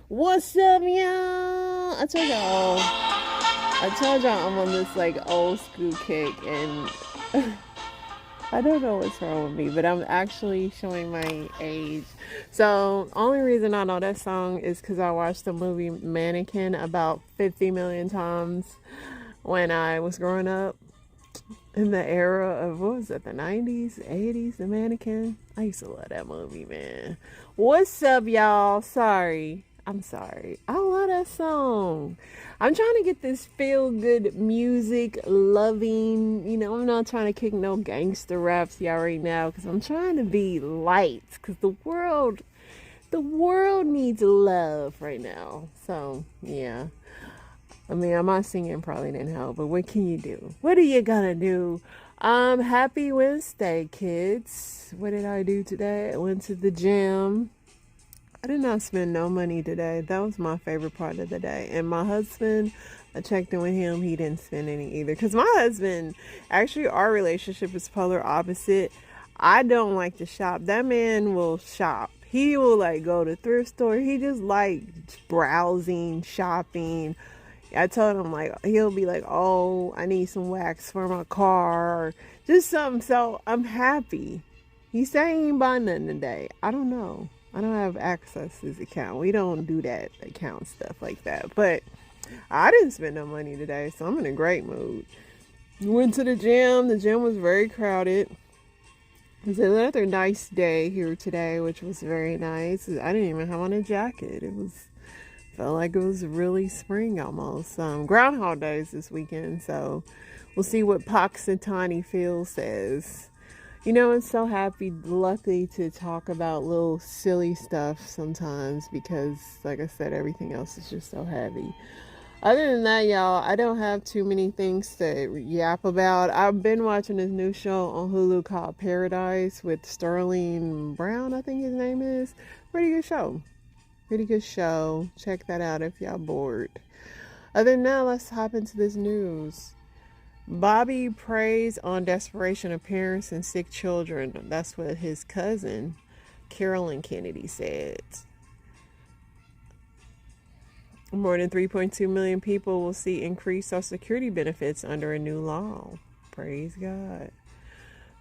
What's up, y'all? I told y'all I'm on this like old school kick, and I don't know what's wrong with me, but I'm actually showing my age. So, only reason I know that song is because I watched the movie Mannequin about 50 million times when I was growing up in the era of, what was it, the 90s, 80s, the Mannequin. I used to love that movie, man. What's up, y'all? I'm sorry. I love that song. I'm trying to get this feel good music loving. I'm not trying to kick no gangster raps y'all right now because I'm trying to be light because the world needs love right now. So, yeah. I mean, I'm not singing probably didn't help, but what can you do? What are you gonna do? Happy Wednesday, kids. What did I do today? I went to the gym. I did not spend no money today. That was my favorite part of the day. And my husband, I checked in with him. He didn't spend any either. Because my husband, actually, our relationship is polar opposite. I don't like to shop. That man will shop. He will like go to thrift store. He just like browsing, shopping. I told him like he'll be like, "Oh, I need some wax for my car," or just something. So I'm happy. He said he ain't buying nothing today. I don't know. I don't have access to his account. We don't do that account stuff like that. But I didn't spend no money today, so I'm in a great mood. Went to the gym. The gym was very crowded. It was another nice day here today, which was very nice. I didn't even have on a jacket. Felt like it was really spring almost. Groundhog Days this weekend, so we'll see what Poxitani Phil says. I'm so happy, lucky to talk about little silly stuff sometimes because, like I said, everything else is just so heavy. Other than that, y'all, I don't have too many things to yap about. I've been watching this new show on Hulu called Paradise with Sterling Brown, I think his name is. Pretty good show. Pretty good show. Check that out if y'all bored. Other than that, let's hop into this news. Bobby preys on desperation of parents and sick children. That's what his cousin, Carolyn Kennedy, said. More than 3.2 million people will see increased Social Security benefits under a new law. Praise God.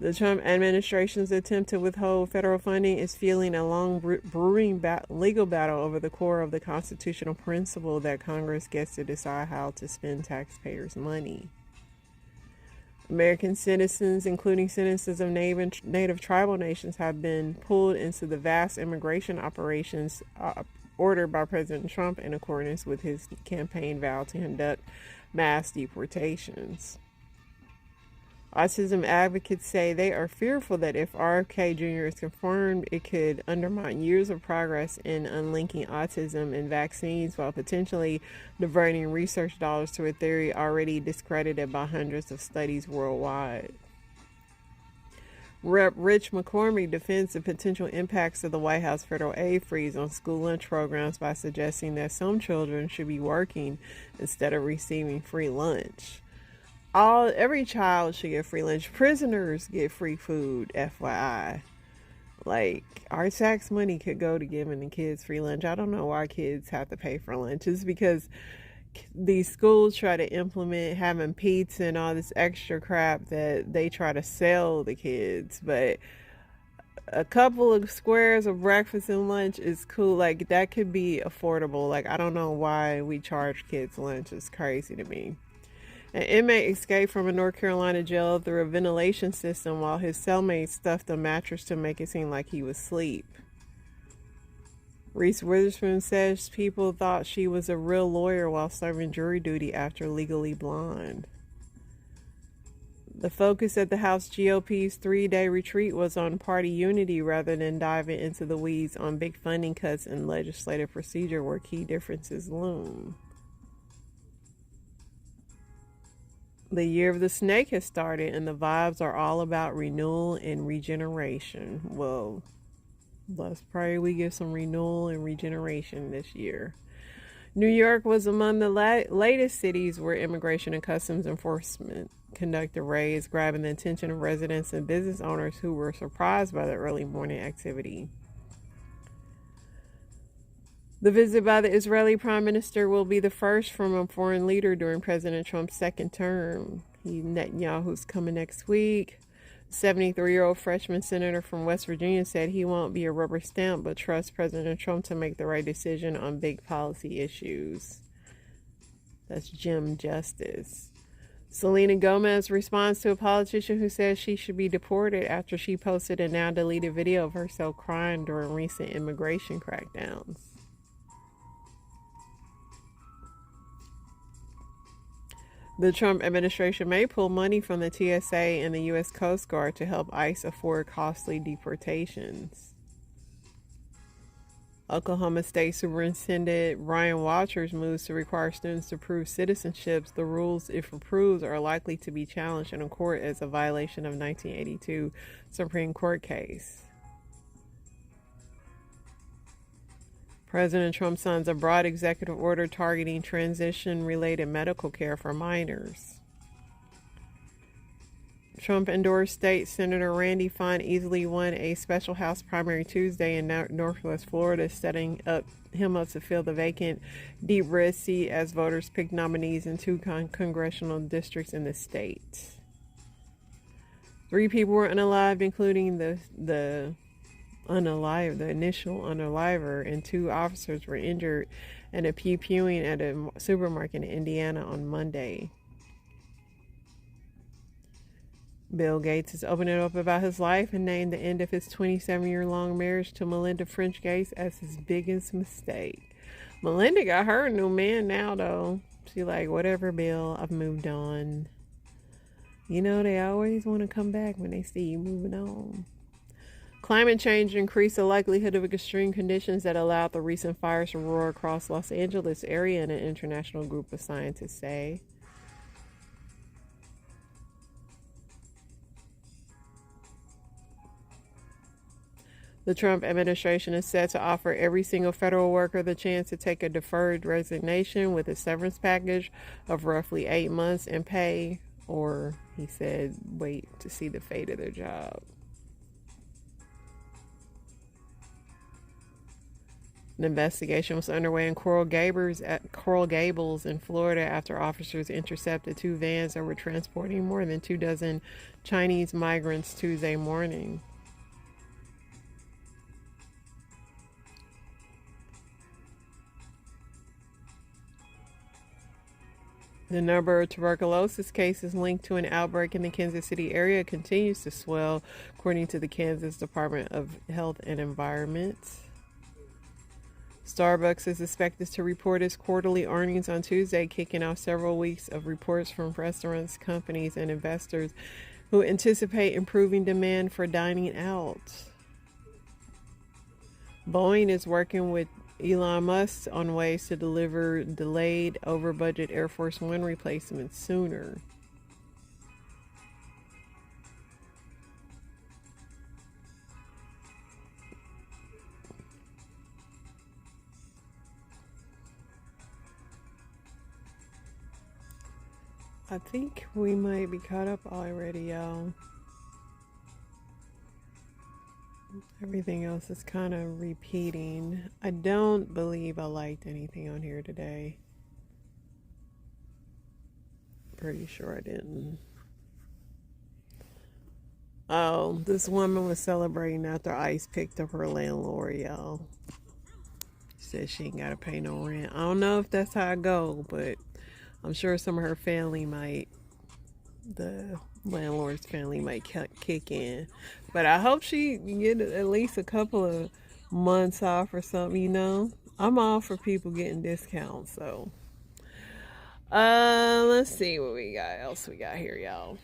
The Trump administration's attempt to withhold federal funding is fueling a long brewing legal battle over the core of the constitutional principle that Congress gets to decide how to spend taxpayers' money. American citizens, including citizens of native tribal nations, have been pulled into the vast immigration operations ordered by President Trump in accordance with his campaign vow to conduct mass deportations. Autism advocates say they are fearful that if RFK Jr. is confirmed, it could undermine years of progress in unlinking autism and vaccines while potentially diverting research dollars to a theory already discredited by hundreds of studies worldwide. Rep. Rich McCormick defends the potential impacts of the White House federal aid freeze on school lunch programs by suggesting that some children should be working instead of receiving free lunch. Every child should get free lunch. Prisoners get free food, FYI. Like, our tax money could go to giving the kids free lunch. I don't know why kids have to pay for lunch. It's because these schools try to implement having pizza and all this extra crap that they try to sell the kids. But a couple of squares of breakfast and lunch is cool. Like, that could be affordable. Like, I don't know why we charge kids lunch. It's crazy to me. An inmate escaped from a North Carolina jail through a ventilation system while his cellmate stuffed a mattress to make it seem like he was asleep. Reese Witherspoon says people thought she was a real lawyer while serving jury duty after Legally Blonde. The focus at the House GOP's 3-day retreat was on party unity rather than diving into the weeds on big funding cuts and legislative procedure where key differences loom. The year of the snake has started, and the vibes are all about renewal and regeneration. Well, let's pray we get some renewal and regeneration this year. New York was among the latest cities where Immigration and Customs Enforcement conducted raids, grabbing the attention of residents and business owners who were surprised by the early morning activity. The visit by the Israeli Prime Minister will be the first from a foreign leader during President Trump's second term. Netanyahu's coming next week. 73-year-old freshman senator from West Virginia said he won't be a rubber stamp but trusts President Trump to make the right decision on big policy issues. That's Jim Justice. Selena Gomez responds to a politician who says she should be deported after she posted a now deleted video of herself crying during recent immigration crackdowns. The Trump administration may pull money from the TSA and the U.S. Coast Guard to help ICE afford costly deportations. Oklahoma State Superintendent Ryan Walters moves to require students to prove citizenships. The rules, if approved, are likely to be challenged in a court as a violation of 1982 Supreme Court case. President Trump signs a broad executive order targeting transition-related medical care for minors. Trump endorsed State Senator Randy Fine easily won a special House primary Tuesday in Northwest Florida, setting him up to fill the vacant deep red seat as voters picked nominees in two congressional districts in the state. 3 people were unalived, including the initial unaliver, and 2 officers were injured in a pew-pewing at a supermarket in Indiana on Monday. Bill Gates is opening up about his life and named the end of his 27-year-long marriage to Melinda French Gates as his biggest mistake. Melinda got her a new man now, though. She like, whatever, Bill, I've moved on. You know, they always want to come back when they see you moving on. Climate change increased the likelihood of extreme conditions that allowed the recent fires to roar across Los Angeles area, and an international group of scientists say. The Trump administration is set to offer every single federal worker the chance to take a deferred resignation with a severance package of roughly 8 months in pay, or, he said, wait to see the fate of their job. An investigation was underway in Coral Gables in Florida after officers intercepted 2 vans that were transporting more than 24 Chinese migrants Tuesday morning. The number of tuberculosis cases linked to an outbreak in the Kansas City area continues to swell, according to the Kansas Department of Health and Environment. Starbucks is expected to report its quarterly earnings on Tuesday, kicking off several weeks of reports from restaurants, companies, and investors who anticipate improving demand for dining out. Boeing is working with Elon Musk on ways to deliver delayed, over-budget Air Force One replacements sooner. I think we might be caught up already, y'all. Everything else is kind of repeating. I don't believe I liked anything on here today. Pretty sure I didn't. Oh, this woman was celebrating after ICE picked up her landlord, y'all. She said she ain't got to pay no rent. I don't know if that's how I go, but I'm sure some of her family might. The landlord's family might kick in. But I hope she get at least a couple of months off or something, you know. I'm all for people getting discounts, so. Let's see what we got else we got here, y'all.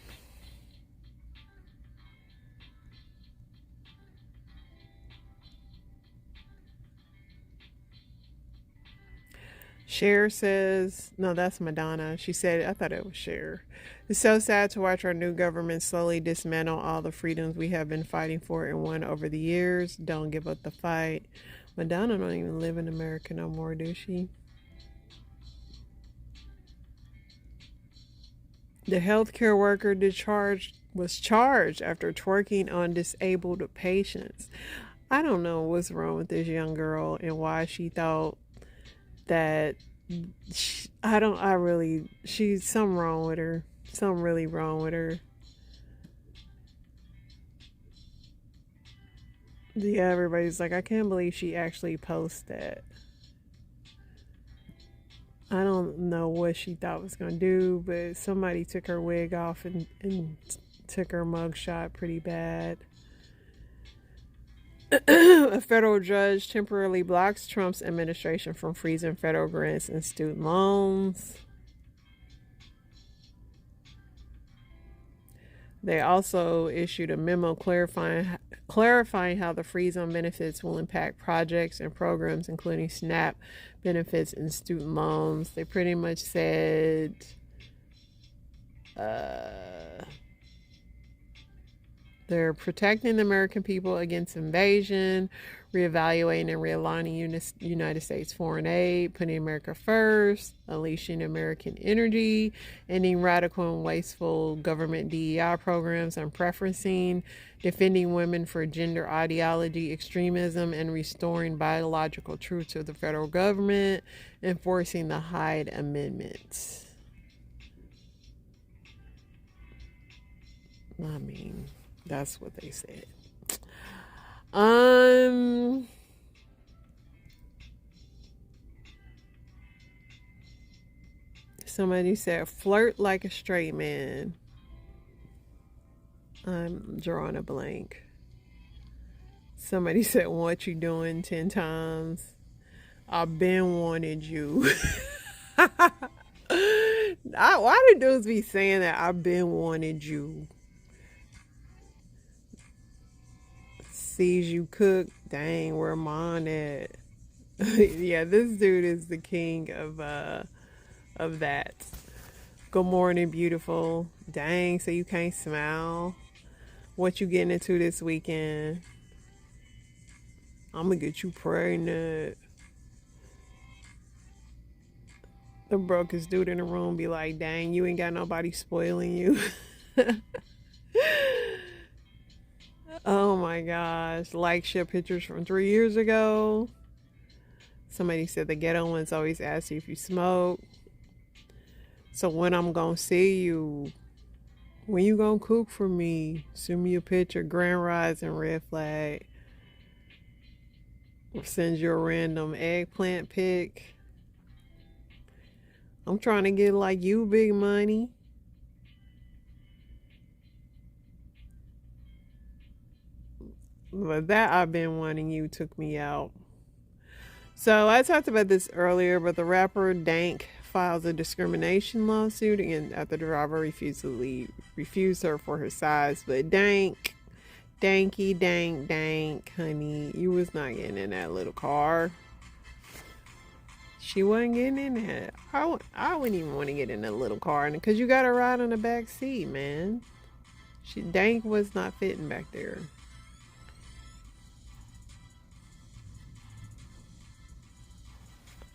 Cher says, no, that's Madonna. She said, I thought it was Cher. It's so sad to watch our new government slowly dismantle all the freedoms we have been fighting for and won over the years. Don't give up the fight. Madonna don't even live in America no more, does she? The healthcare worker was charged after twerking on disabled patients. I don't know what's wrong with this young girl and why she thought that she's something wrong with her. Something really wrong with her. Yeah, everybody's like, I can't believe she actually posted that. I don't know what she thought was going to do, but somebody took her wig off and took her mugshot pretty bad. A federal judge temporarily blocks Trump's administration from freezing federal grants and student loans. They also issued a memo clarifying how the freeze on benefits will impact projects and programs, including SNAP benefits and student loans. They pretty much said they're protecting the American people against invasion, reevaluating and realigning United States foreign aid, putting America first, unleashing American energy, ending radical and wasteful government DEI programs and preferencing, defending women for gender ideology extremism, and restoring biological truth to the federal government, enforcing the Hyde Amendment. I mean, that's what they said. Somebody said flirt like a straight man. I'm drawing a blank. Somebody said, what you doing 10 times? I've been wanted you. Why do dudes be saying that? I've been wanted you. Sees you cook, dang, where mine at? Yeah, this dude is the king of that. Good morning, beautiful. Dang, so you can't smile. What you getting into this weekend? I'm gonna get you pregnant. The brokest dude in the room be like, dang, you ain't got nobody spoiling you. Oh my gosh. Like share pictures from 3 years ago. Somebody said the ghetto ones always ask you if you smoke. So when I'm gonna see you, when you gonna cook for me? Send me a picture, Grand Rise and Red Flag. Or send you a random eggplant pic. I'm trying to get like you, big money. But that I've been wanting you took me out. So I talked about this earlier, but the rapper Dank files a discrimination lawsuit and after the driver refused her for her size. But Dank, honey, you was not getting in that little car. She wasn't getting in that. I wouldn't even want to get in that little car because you got to ride on the back seat, man. Dank was not fitting back there.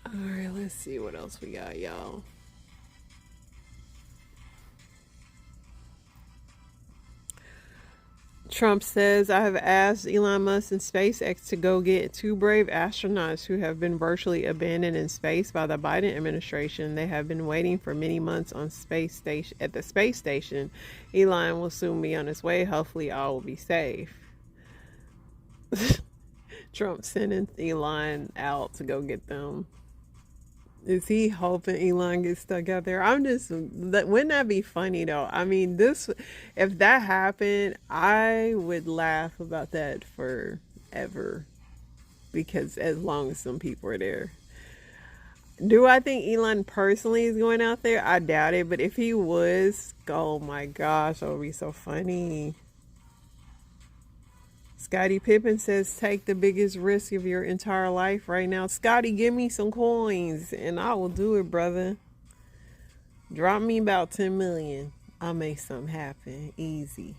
All right, let's see what else we got, y'all. Trump says, I have asked Elon Musk and SpaceX to go get 2 brave astronauts who have been virtually abandoned in space by the Biden administration. They have been waiting for many months on at the space station. Elon will soon be on his way. Hopefully all will be safe. Trump sending Elon out to go get them. Is he hoping Elon gets stuck out there? Wouldn't that be funny though? I mean, if that happened, I would laugh about that forever. Because as long as some people are there. Do I think Elon personally is going out there? I doubt it. But if he was, oh my gosh, that would be so funny. Scottie Pippen says, take the biggest risk of your entire life right now. Scottie, give me some coins and I will do it, brother. Drop me about 10 million. I'll make something happen. Easy.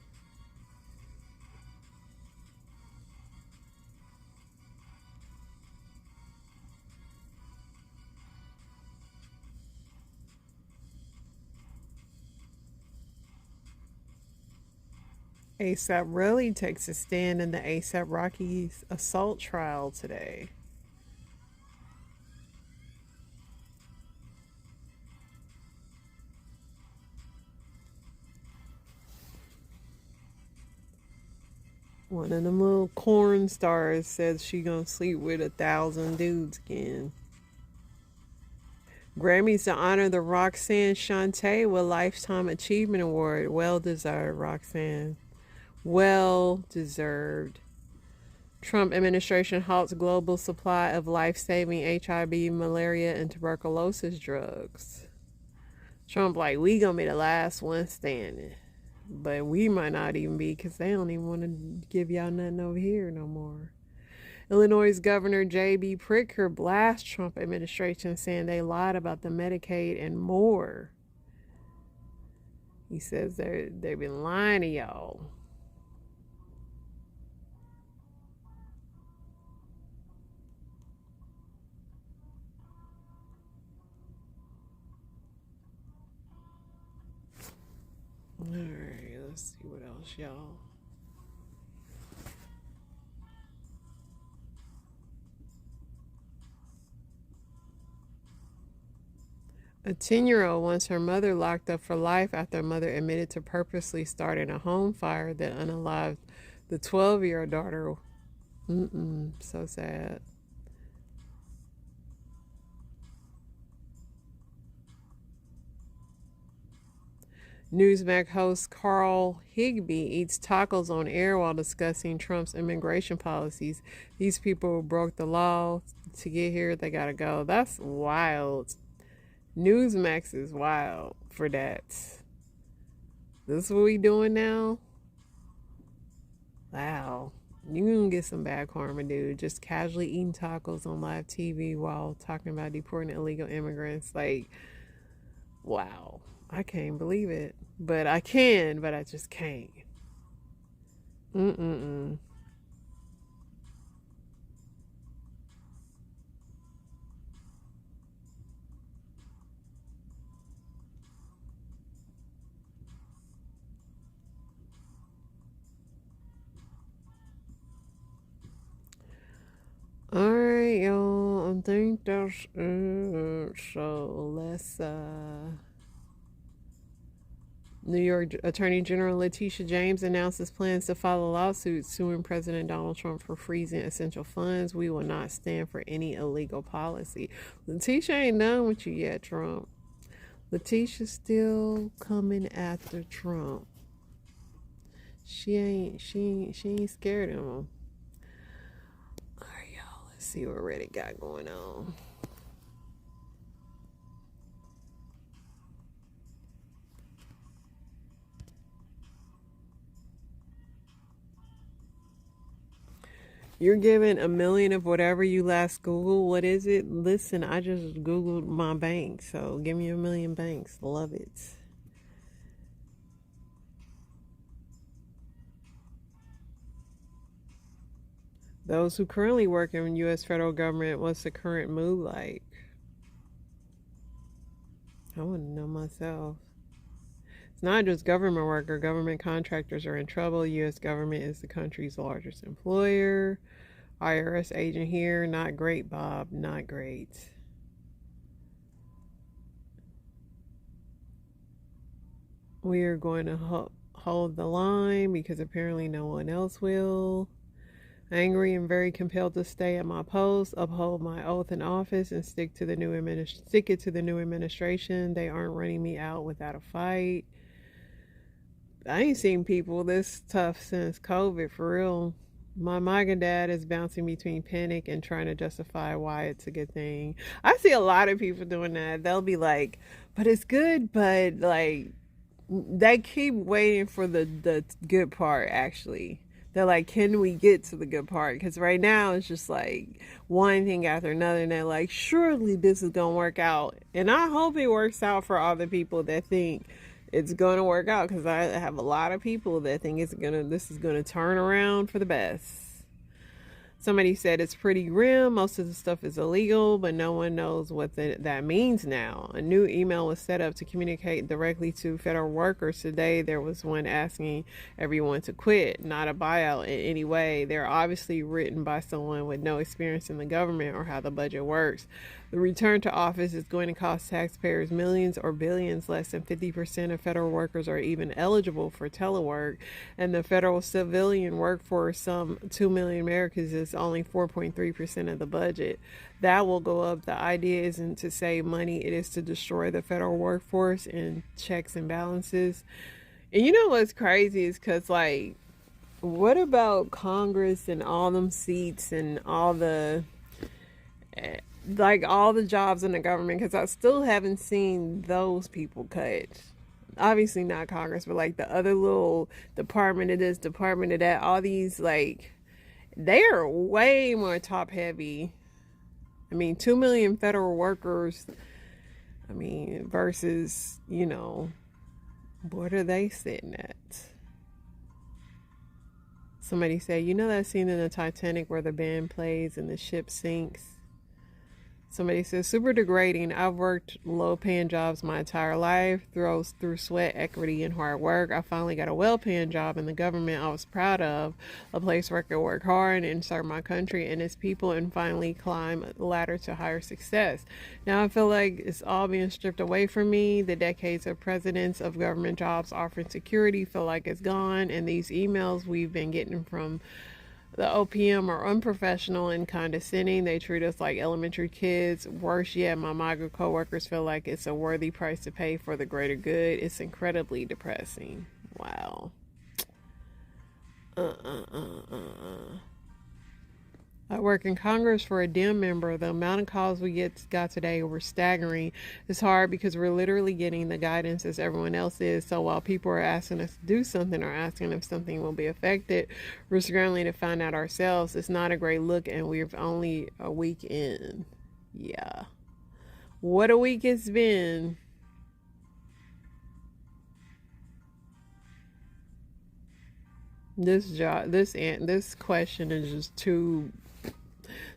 ASAP Rocky takes a stand in the ASAP Rocky's assault trial today. One of them little corn stars says she gonna sleep with 1,000 dudes again. Grammys to honor the Roxanne Shante with Lifetime Achievement Award. Well deserved, Roxanne. Well deserved. Trump administration halts global supply of life-saving HIV, malaria, and tuberculosis drugs. Trump like, we gonna be the last one standing. But we might not even be, because they don't even want to give y'all nothing over here no more. Illinois Governor J.B. Pritzker blasts Trump administration, saying they lied about the Medicaid and more. He says they've been lying to y'all. All right, let's see what else, y'all. A 10-year-old wants her mother locked up for life after her mother admitted to purposely starting a home fire that unalived the 12-year-old daughter. So sad. Newsmax host Carl Higbee eats tacos on air while discussing Trump's immigration policies. These people broke the law to get here. They gotta go. That's wild. Newsmax is wild for that. This is what we doing now? Wow. You gonna get some bad karma, dude. Just casually eating tacos on live TV while talking about deporting illegal immigrants. Like, wow. I can't believe it. But I can, but I just can't. Mm-mm-mm. All right, y'all. I think that's it. So let's New York Attorney General Letitia James announces plans to file a lawsuit suing President Donald Trump for freezing essential funds. We will not stand for any illegal policy. Letitia ain't done with you yet, Trump. Letitia's still coming after Trump. She ain't scared of him. All right, y'all. Let's see what Reddit got going on. You're given a million of whatever you last Google. What is it? Listen, I just Googled my bank, so give me a million banks. Love it. Those who currently work in the U.S. federal government, what's the current mood like? I want to know myself. It's not just government worker. Government contractors are in trouble. U.S. government is the country's largest employer. IRS agent here. Not great, Bob. Not great. We are going to hold the line because apparently no one else will. Angry and very compelled to stay at my post, uphold my oath in office, and stick it to the new administration. They aren't running me out without a fight. I ain't seen people this tough since COVID, for real. My MAGA dad is bouncing between panic and trying to justify why it's a good thing. I see a lot of people doing that. They'll be like, but it's good, but like, they keep waiting for the good part, actually. They're like, can we get to the good part? Because right now it's just like one thing after another, and they're like, surely this is gonna work out. And I hope it works out for all the people that think it's gonna work out, because I have a lot of people that think this is gonna turn around for the best. Somebody said it's pretty grim. Most of the stuff is illegal, but no one knows what that means now. A new email was set up to communicate directly to federal workers. Today, there was one asking everyone to quit, not a buyout in any way. They're obviously written by someone with no experience in the government or how the budget works. The return to office is going to cost taxpayers millions or billions. Less than 50% of federal workers are even eligible for telework, and the federal civilian workforce, some 2 million Americans, is only 4.3% of the budget. That will go up. The idea isn't to save money, it is to destroy the federal workforce and checks and balances. And you know what's crazy is because, like, what about Congress and all them seats and all the all the jobs in the government? Because I still haven't seen those people cut. Obviously not Congress, but like the other little department of this, department of that, all these, like, they are way more top heavy. I mean, 2 million federal workers, I mean, versus, what are they sitting at? Somebody said, you know that scene in the Titanic where the band plays and the ship sinks? Somebody says, super degrading. I've worked low-paying jobs my entire life, through sweat, equity, and hard work. I finally got a well-paying job in the government I was proud of, a place where I could work hard and serve my country and its people and finally climb a ladder to higher success. Now I feel like it's all being stripped away from me. The decades of presidents of government jobs offering security feel like it's gone, and these emails we've been getting from the OPM are unprofessional and condescending. They treat us like elementary kids. Worse yet, my migrant coworkers feel like it's a worthy price to pay for the greater good. It's incredibly depressing. Wow. I work in Congress for a Dem member. The amount of calls we got today were staggering. It's hard because we're literally getting the guidance as everyone else is. So while people are asking us to do something or asking if something will be affected, we're scrambling to find out ourselves. It's not a great look, and we're only a week in. Yeah. What a week it's been. This question is just too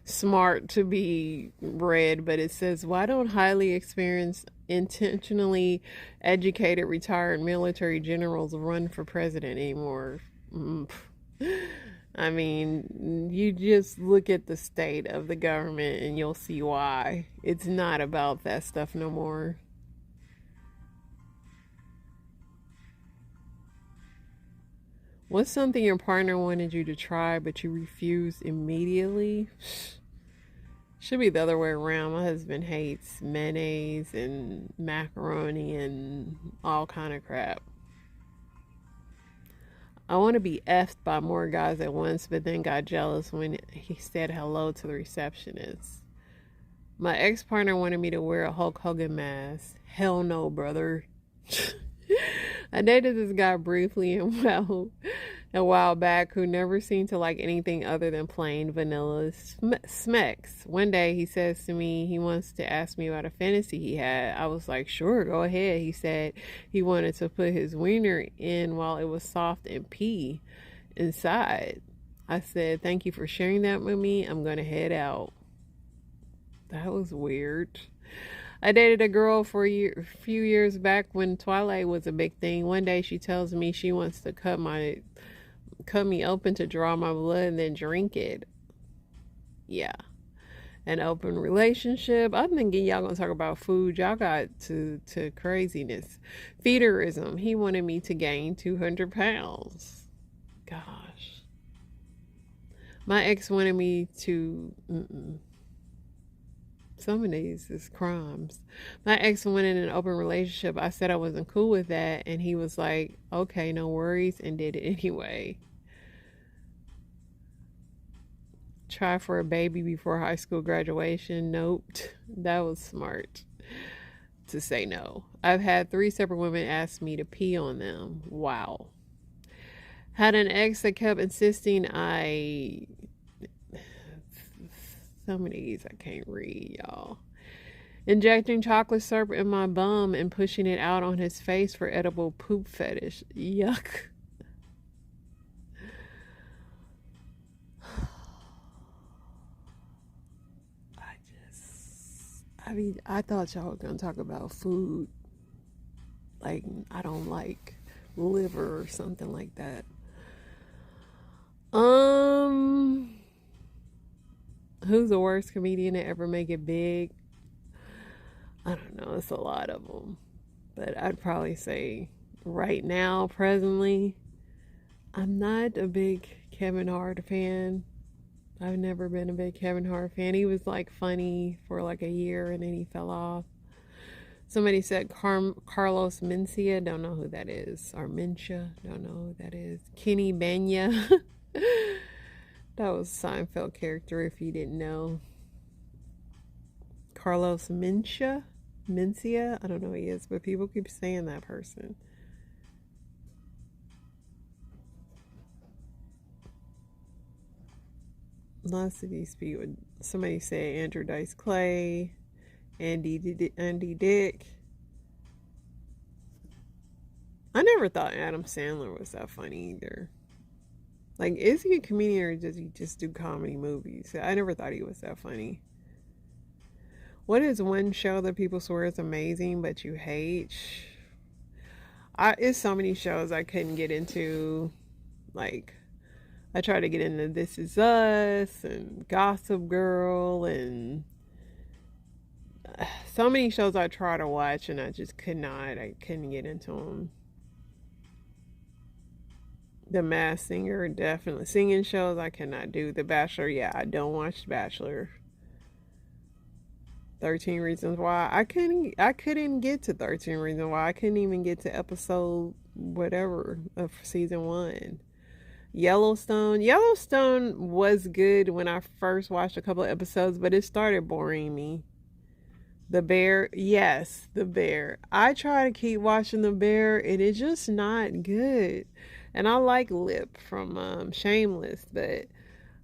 smart to be read, but it says, why don't highly experienced, intentionally educated retired military generals run for president anymore? I mean, you just look at the state of the government and you'll see why. It's not about that stuff no more. What's something your partner wanted you to try but you refused immediately? Should be the other way around. My husband hates mayonnaise and macaroni and all kind of crap. I want to be effed by more guys at once, but then got jealous when he said hello to the receptionist. My ex-partner wanted me to wear a Hulk Hogan mask. Hell no, brother. I dated this guy briefly and well a while back who never seemed to like anything other than plain vanilla smecks. One day he says to me he wants to ask me about a fantasy he had. I was like, sure, go ahead. He said he wanted to put his wiener in while it was soft and pee inside. I said, thank you for sharing that with me. I'm going to head out. That was weird. I dated a girl for a few years back when Twilight was a big thing. One day she tells me she wants to cut me open to draw my blood and then drink it. Yeah. An open relationship. I'm thinking y'all gonna talk about food. Y'all got to craziness. Feederism. He wanted me to gain 200 pounds. Gosh. My ex wanted me to... Some of these is crimes. My ex went in an open relationship. I said I wasn't cool with that, and he was like, okay, no worries, and did it anyway. Try for a baby before high school graduation. Nope. That was smart to say no. I've had 3 separate women ask me to pee on them. Wow. Had an ex that kept insisting some of these I can't read, y'all. Injecting chocolate syrup in my bum and pushing it out on his face for edible poop fetish. Yuck. I thought y'all were gonna talk about food. Like, I don't like liver or something like that. Um, who's the worst comedian to ever make it big? I don't know. It's a lot of them, but I'd probably say right now, presently, I'm not a big Kevin Hart fan. I've never been a big Kevin Hart fan. He was like funny for like a year and then he fell off. Somebody said Carlos Mencia. Don't know who that is. Or Mencia. Don't know who that is. Kenny Banya. That was a Seinfeld character if you didn't know. Carlos Mencia. I don't know who he is, but people keep saying that person. Lots of these people. Somebody said Andrew Dice Clay. Andy Dick. I never thought Adam Sandler was that funny either. Like, is he a comedian or does he just do comedy movies? I never thought he was that funny. What is one show that people swear is amazing but you hate? It's so many shows I couldn't get into. Like, I tried to get into This Is Us and Gossip Girl and so many shows I tried to watch and I just could not. I couldn't get into them. The Masked Singer, definitely. Singing shows I cannot do. The Bachelor, yeah, I don't watch The Bachelor. 13 Reasons Why. I couldn't get to 13 Reasons Why. I couldn't even get to episode whatever of season 1. Yellowstone was good when I first watched a couple of episodes, but it started boring me. The Bear, yes, The Bear. I try to keep watching The Bear and it's just not good. And I like Lip from Shameless, but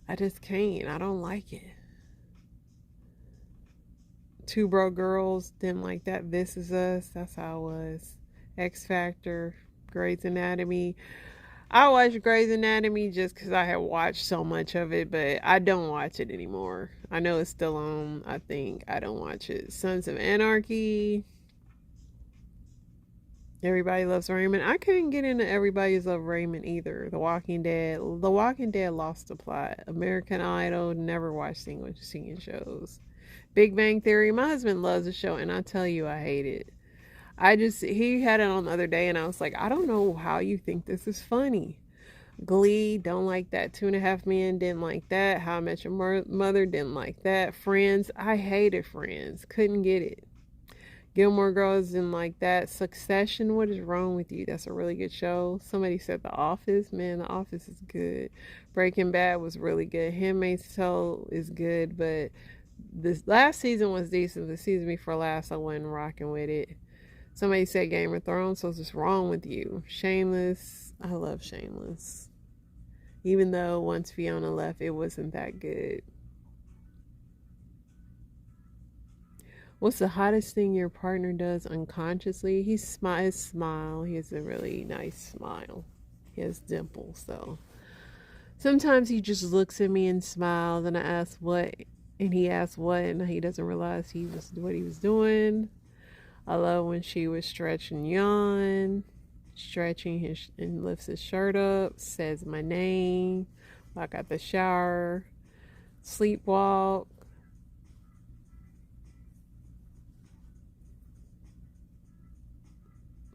I just can't. I don't like it. Two Broke Girls, didn't like that. This Is Us, that's how it was. X Factor, Grey's Anatomy. I watched Grey's Anatomy just because I had watched so much of it, but I don't watch it anymore. I know it's still on, I think. I don't watch it. Sons of Anarchy. Everybody Loves Raymond. I couldn't get into Everybody's Love Raymond either. The Walking Dead lost the plot. American Idol, never watched singing shows. Big Bang Theory. My husband loves the show, and I tell you, I hate it. He had it on the other day, and I was like, I don't know how you think this is funny. Glee, don't like that. 2.5 Men, didn't like that. How I Met Your Mother, didn't like that. Friends, I hated Friends. Couldn't get it. Gilmore Girls, didn't like that. Succession, what is wrong with you? That's a really good show. Somebody said The Office. Man, The Office is good. Breaking Bad was really good. Handmaid's Tale is good, but this last season was decent. The season before last, I wasn't rocking with it. Somebody said Game of Thrones, so what's wrong with you? Shameless. I love Shameless. Even though once Fiona left, it wasn't that good. What's the hottest thing your partner does unconsciously? His smile. He has a really nice smile. He has dimples, so. Sometimes he just looks at me and smiles, and I ask what, and he asks what, and he doesn't realize what he was doing. I love when she would stretch and yawn, stretching and lifts his shirt up, says my name, like at the shower, sleepwalk.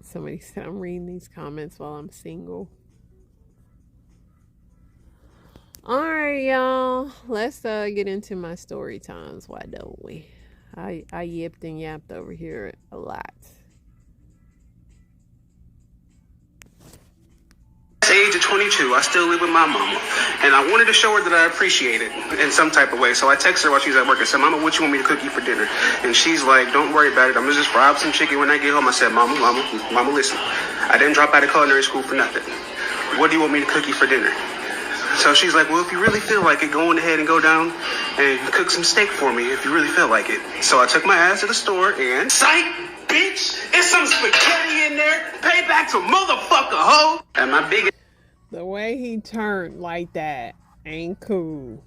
Somebody said I'm reading these comments while I'm single. Alright, y'all. Let's get into my story times. Why don't we? I yipped and yapped over here a lot. At the age of 22, I still live with my mama, and I wanted to show her that I appreciate it in some type of way. So I text her while she's at work. I said, "Mama, what you want me to cook you for dinner?" And she's like, "Don't worry about it. I'm gonna just fry up some chicken when I get home." I said, Mama, listen. I didn't drop out of culinary school for nothing. What do you want me to cook you for dinner?" So she's like, "Well, if you really feel like it, go on ahead and go down and cook some steak for me if you really feel like it." So I took my ass to the store and psych, bitch, it's some spaghetti in there. Pay back to motherfucker hoe. And my biggest. The way he turned like that ain't cool.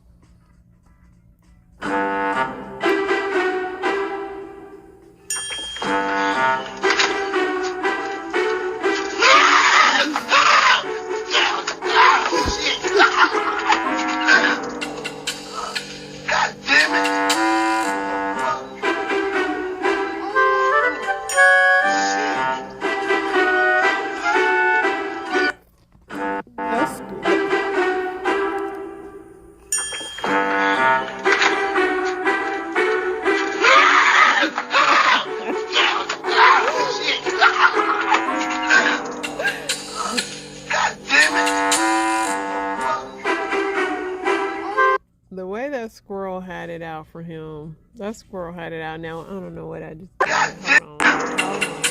The way that squirrel had it out for him, that squirrel had it out. Now, I don't know what I just did. Hold on,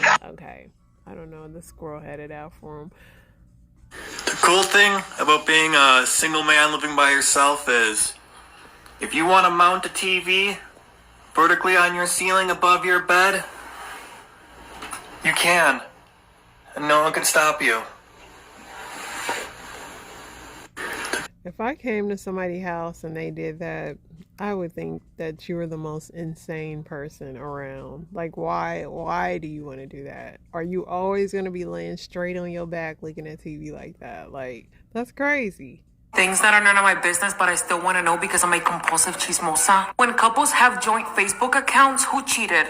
y'all. Okay. I don't know. The squirrel had it out for him. The cool thing about being a single man living by yourself is if you want to mount a TV vertically on your ceiling above your bed, you can. And no one can stop you. If I came to somebody's house and they did that, I would think that you were the most insane person around. Like, why do you want to do that? Are you always going to be laying straight on your back looking at TV like that? Like, that's crazy. Things that are none of my business, but I still want to know because I'm a compulsive chismosa. When couples have joint Facebook accounts, who cheated?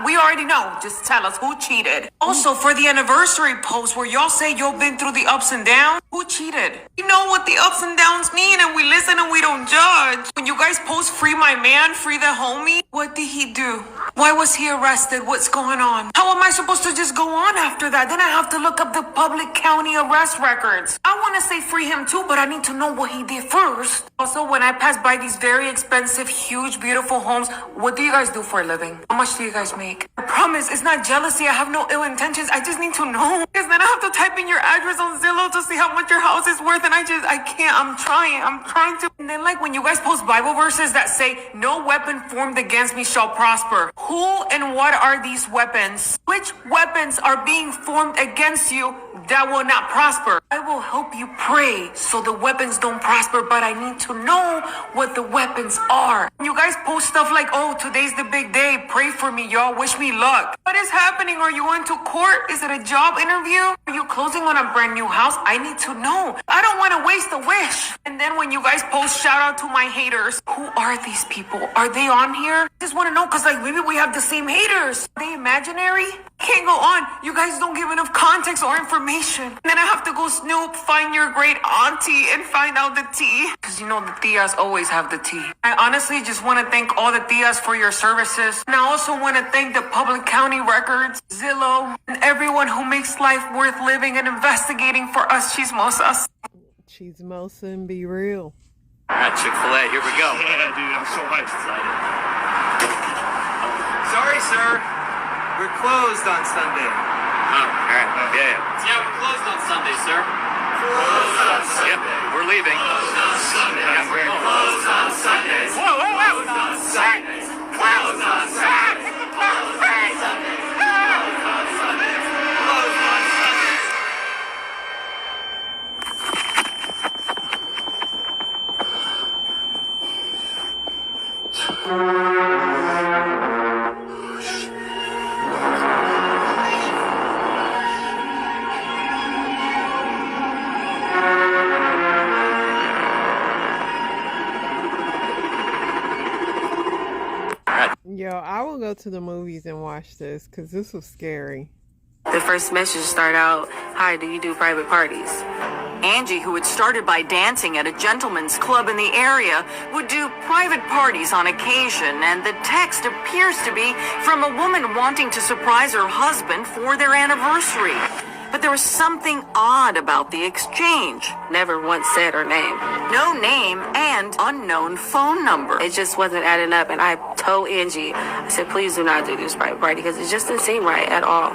We already know. Just tell us who cheated. Also, for the anniversary post where y'all say you've been through the ups and downs, who cheated? You know what the ups and downs mean, and we listen and we don't judge. When you guys post free my man, free the homie, what did he do? Why was he arrested? What's going on? How am I supposed to just go on after that? Then I have to look up the public county arrest records. I want to say free him too, but I need to know what he did first. Also, when I pass by these very expensive, huge, beautiful homes, what do you guys do for a living? How much do you guys make? I promise, it's not jealousy. I have no ill intentions. I just need to know. Because then I have to type in your address on Zillow to see how much your house is worth. And I can't. I'm trying to. And then like when you guys post Bible verses that say, no weapon formed against me shall prosper. Who and what are these weapons? Which weapons are being formed against you that will not prosper? I will help you pray so the weapons don't prosper, but I need to know what the weapons are. You guys post stuff like, oh, today's the big day. Pray for me, y'all. Wish me luck. What is happening? Are you into court? Is it a job interview? Are you closing on a brand new house? I need to know. I don't want to waste a wish. And then when you guys post shout out to my haters, who are these people? Are they on here? I just want to know because like maybe we have the same haters. Are they imaginary? Can't go on. You guys don't give enough context or information. And then I have to go snoop, find your great auntie, and find out the tea. Because you know the tias always have the tea. I honestly just want to thank all the tias for your services. And I also want to thank the public county records, Zillow, and everyone who makes life worth living and investigating for us chismosas. Chismosa and be real. All right, Chick-fil-A, here we go. Yeah, dude, I'm so hyped. Sorry, sir. We're closed on Sunday. Oh, all right. Yeah. Yeah, we're closed on Sunday, sir. Closed on Sunday. Yep, we're leaving. Closed on Sunday. Yeah, we're Closed on Sundays. Whoa, whoa, whoa. Closed on Sundays. Closed on Sundays. Closed on Sundays. Closed on Sundays. Closed on Sundays. Yo, I will go to the movies and watch this because this was scary. The first message started out, hi, do you do private parties? Angie, who had started by dancing at a gentleman's club in the area, would do private parties on occasion, and the text appears to be from a woman wanting to surprise her husband for their anniversary. But there was something odd about the exchange. Never once said her name. No name and unknown phone number. It just wasn't adding up, and I told Angie, I said, please do not do this private party, because it just didn't seem right at all.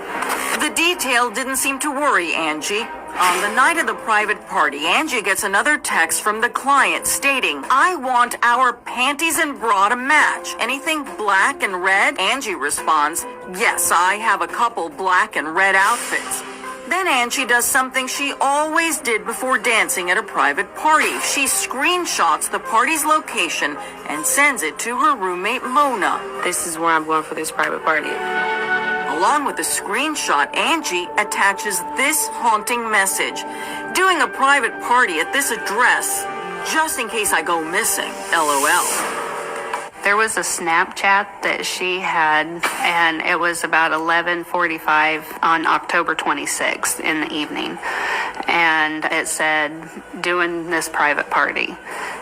The detail didn't seem to worry Angie. On the night of the private party, Angie gets another text from the client stating, I want our panties and bra to match. Anything black and red? Angie responds, yes, I have a couple black and red outfits. Then Angie does something she always did before dancing at a private party. She screenshots the party's location and sends it to her roommate Mona. This is where I'm going for this private party. Along with the screenshot, Angie attaches this haunting message. Doing a private party at this address, just in case I go missing, LOL. There was a Snapchat that she had, and it was about 11:45 on October 26th in the evening. And it said, doing this private party.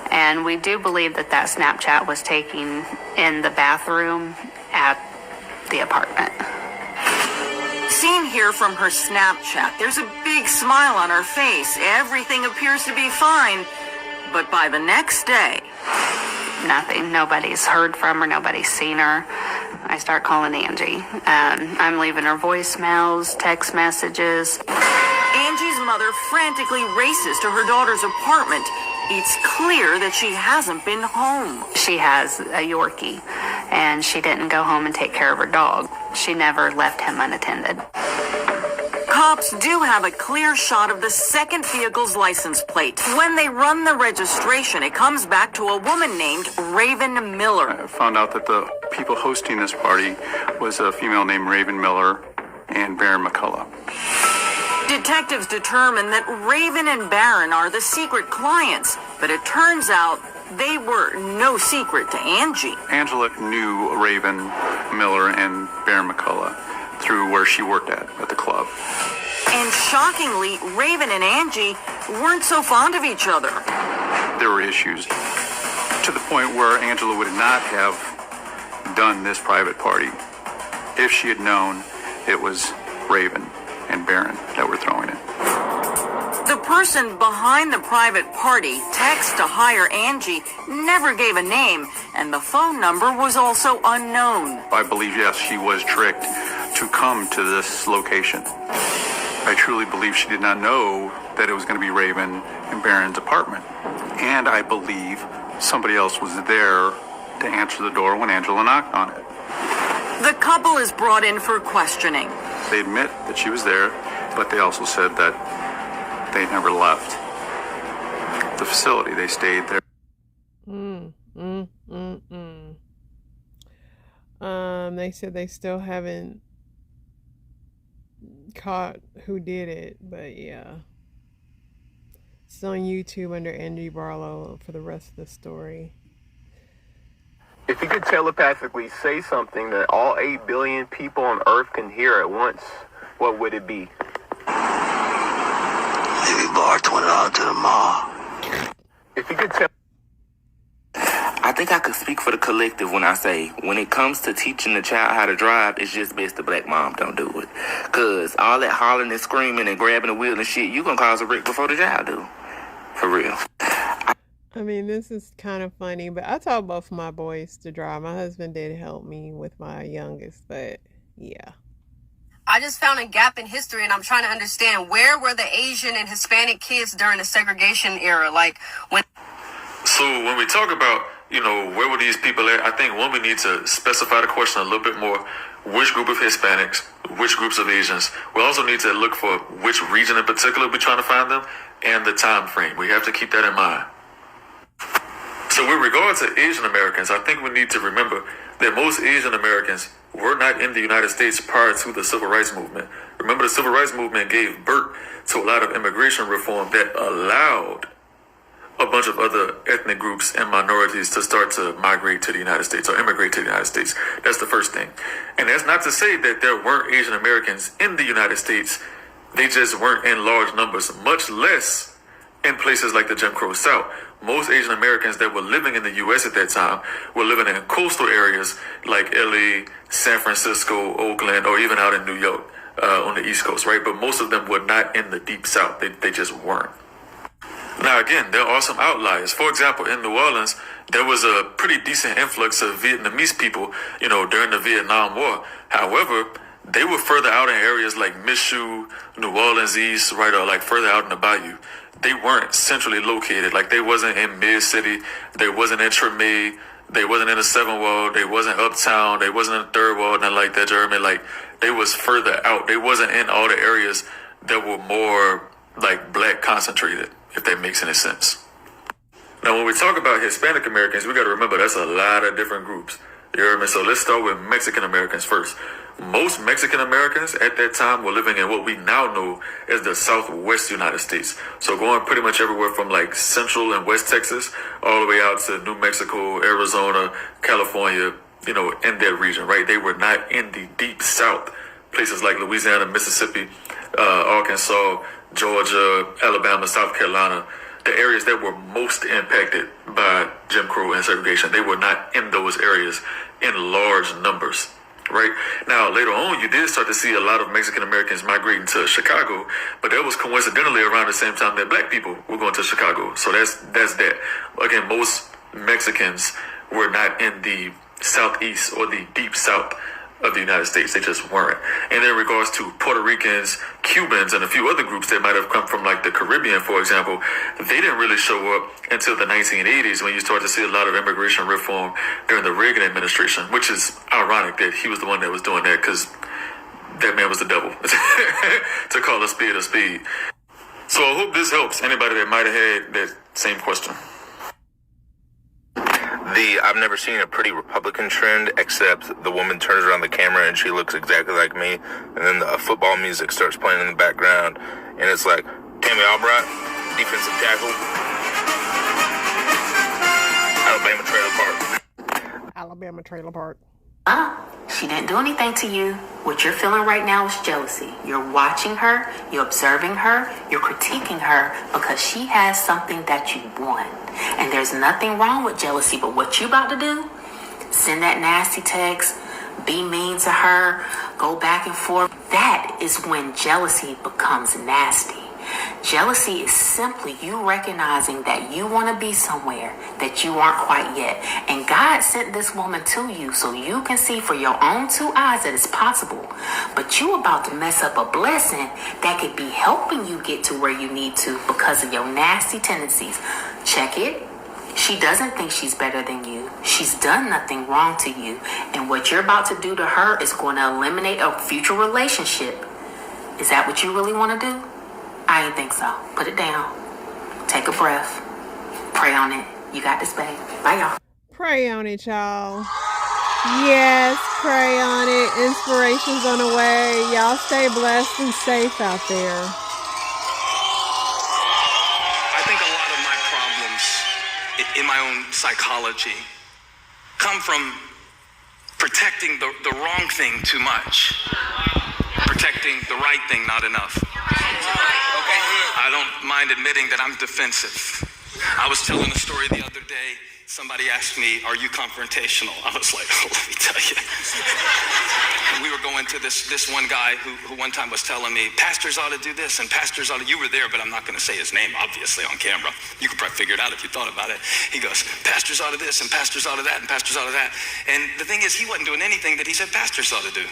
And we do believe that that Snapchat was taken in the bathroom at the apartment. Seen here from her Snapchat, there's a big smile on her face. Everything appears to be fine. But by the next day, Nothing. Nobody's heard from her. Nobody's seen her. I start calling Angie. I'm leaving her voicemails, text messages. Angie's mother frantically races to her daughter's apartment. It's clear that she hasn't been home. She has a Yorkie, and she didn't go home and take care of her dog. She never left him unattended. Cops do have a clear shot of the second vehicle's license plate. When they run the registration, it comes back to a woman named Raven Miller. I found out that the people hosting this party was a female named Raven Miller and Baron McCullough. Detectives determined that Raven and Baron are the secret clients, but it turns out they were no secret to Angie. Angela knew Raven Miller and Baron McCullough through where she worked at the club. And shockingly, Raven and Angie weren't so fond of each other. There were issues to the point where Angela would not have done this private party if she had known it was Raven and Baron that were throwing it. The person behind the private party text to hire Angie never gave a name, and the phone number was also unknown. I believe, yes, she was tricked to come to this location. I truly believe she did not know that it was going to be Raven and Baron's apartment. And I believe somebody else was there to answer the door when Angela knocked on it. The couple is brought in for questioning. They admit that she was there, but they also said that they never left the facility. They stayed there. They said they still haven't caught who did it, but yeah. It's on YouTube under Angie Barlow for the rest of the story. If you could telepathically say something that all 8 billion people on Earth can hear at once, what would it be? Maybe bar $20 to the mall. If you could tell... I think I could speak for the collective when I say, when it comes to teaching the child how to drive, it's just best the black mom don't do it. Because all that hollering and screaming and grabbing the wheel and shit, you gonna cause a wreck before the child do. For real. I mean, this is kind of funny, but I taught both my boys to drive. My husband did help me with my youngest, but yeah. I just found a gap in history, and I'm trying to understand, where were the Asian and Hispanic kids during the segregation era? Like, when... So when we talk about, where were these people at, I think, one, we need to specify the question a little bit more. Which group of Hispanics, which groups of Asians? We also need to look for which region in particular we're trying to find them, and the time frame. We have to keep that in mind. So with regard to Asian Americans, I think we need to remember that most Asian Americans were not in the United States prior to the Civil Rights Movement. Remember, the Civil Rights Movement gave birth to a lot of immigration reform that allowed a bunch of other ethnic groups and minorities to start to migrate to the United States or immigrate to the United States. That's the first thing. And that's not to say that there weren't Asian Americans in the United States. They just weren't in large numbers, much less in places like the Jim Crow South. Most Asian Americans that were living in the U.S. at that time were living in coastal areas like L.A., San Francisco, Oakland, or even out in New York on the East Coast, right? But most of them were not in the Deep South. They just weren't. Now, again, there are some outliers. For example, in New Orleans, there was a pretty decent influx of Vietnamese people, during the Vietnam War. However, they were further out in areas like Michoud, New Orleans East, right, or like further out in the bayou. They weren't centrally located. Like, they wasn't in Mid-City, they wasn't in Treme, they wasn't in the 7th Ward, they wasn't uptown, they wasn't in the 3rd Ward, nothing like that, Jeremy. Like, they was further out. They wasn't in all the areas that were more, like, black concentrated, if that makes any sense. Now, when we talk about Hispanic Americans, we got to remember that's a lot of different groups. You heard me? So let's start with Mexican Americans first. Most Mexican Americans at that time were living in what we now know as the Southwest United States. So going pretty much everywhere from like Central and West Texas all the way out to New Mexico, Arizona, California, in that region, right? They were not in the Deep South, places like Louisiana, Mississippi, Arkansas, Georgia, Alabama, South Carolina, the areas that were most impacted by Jim Crow and segregation. They were not in those areas in large numbers. right? Now, later on, you did start to see a lot of Mexican Americans migrating to Chicago, but that was coincidentally around the same time that black people were going to Chicago. So that's that. Again, most Mexicans were not in the southeast or the deep south of the United States. They just weren't. And in regards to Puerto Ricans, Cubans, and a few other groups that might have come from like the Caribbean, for example, they didn't really show up until the 1980s when you start to see a lot of immigration reform during the Reagan administration, which is ironic that he was the one that was doing that, because that man was the devil, to call a spade a spade. So I hope this helps anybody that might have had that same question. I've never seen a pretty Republican trend, except the woman turns around the camera and she looks exactly like me, and then the football music starts playing in the background, and it's like, Tammy Albright, defensive tackle, Alabama Trailer Park. Alabama Trailer Park. She didn't do anything to you. What you're feeling right now is jealousy. You're watching her, you're observing her, you're critiquing her because she has something that you want. And there's nothing wrong with jealousy, but what you about to do, send that nasty text, be mean to her, go back and forth. That is when jealousy becomes nasty. Jealousy is simply you recognizing that you want to be somewhere that you aren't quite yet. And God sent this woman to you so you can see for your own two eyes that it's possible. But you about to mess up a blessing that could be helping you get to where you need to because of your nasty tendencies. Check it. She doesn't think she's better than you. She's done nothing wrong to you. And what you're about to do to her is going to eliminate a future relationship. Is that what you really want to do? I didn't think so. Put it down. Take a breath. Pray on it. You got this, babe. Bye, y'all. Pray on it, y'all. Yes, pray on it. Inspiration's on the way. Y'all stay blessed and safe out there. I think a lot of my problems in my own psychology come from protecting the wrong thing too much. Protecting the right thing not enough. I don't mind admitting that I'm defensive. I was telling a story the other day. Somebody asked me, are you confrontational? I was like, oh, let me tell you. And we were going to this one guy who one time was telling me, pastors ought to do this and pastors ought to, you were there, but I'm not going to say his name, obviously, on camera. You could probably figure it out if you thought about it. He goes, pastors ought to this and pastors ought to that and pastors ought to that. And the thing is, he wasn't doing anything that he said pastors ought to do.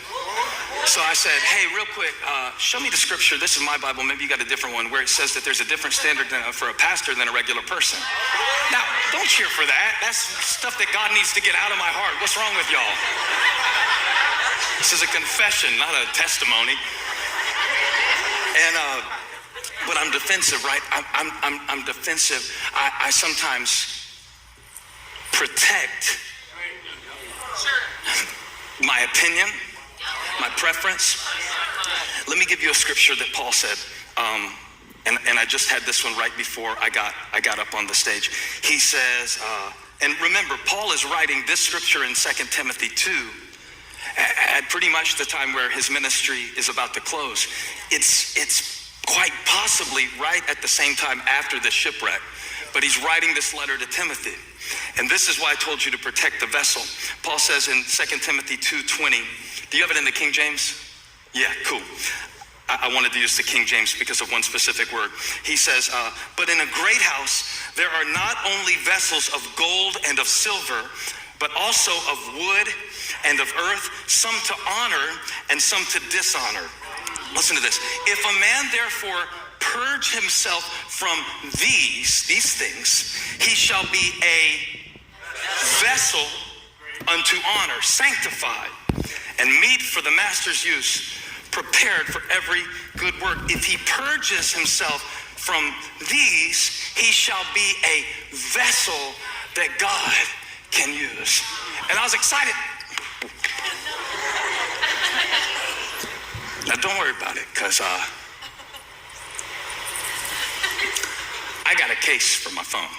So I said, hey, real quick, show me the scripture. This is my Bible. Maybe you got a different one where it says that there's a different standard for a pastor than a regular person. Now, don't cheer for that. That's stuff that God needs to get out of my heart. What's wrong with y'all? This is a confession, not a testimony. And but I'm defensive, right? I'm defensive. I sometimes protect my opinion, my preference. Let me give you a scripture that Paul said. And I just had this one right before I got up on the stage. He says, and remember, Paul is writing this scripture in 2 Timothy 2 at pretty much the time where his ministry is about to close. It's quite possibly right at the same time after the shipwreck, but he's writing this letter to Timothy. And this is why I told you to protect the vessel. Paul says in 2 Timothy 2:20, do you have it in the King James? Yeah, cool. I wanted to use the King James because of one specific word. He says, but in a great house, there are not only vessels of gold and of silver, but also of wood and of earth, some to honor and some to dishonor. Listen to this. If a man therefore purge himself from these things, he shall be a vessel unto honor, sanctified, and meet for the master's use, prepared for every good work. If he purges himself from these, he shall be a vessel that God can use. And I was excited. Now don't worry about it, because I got a case for my phone.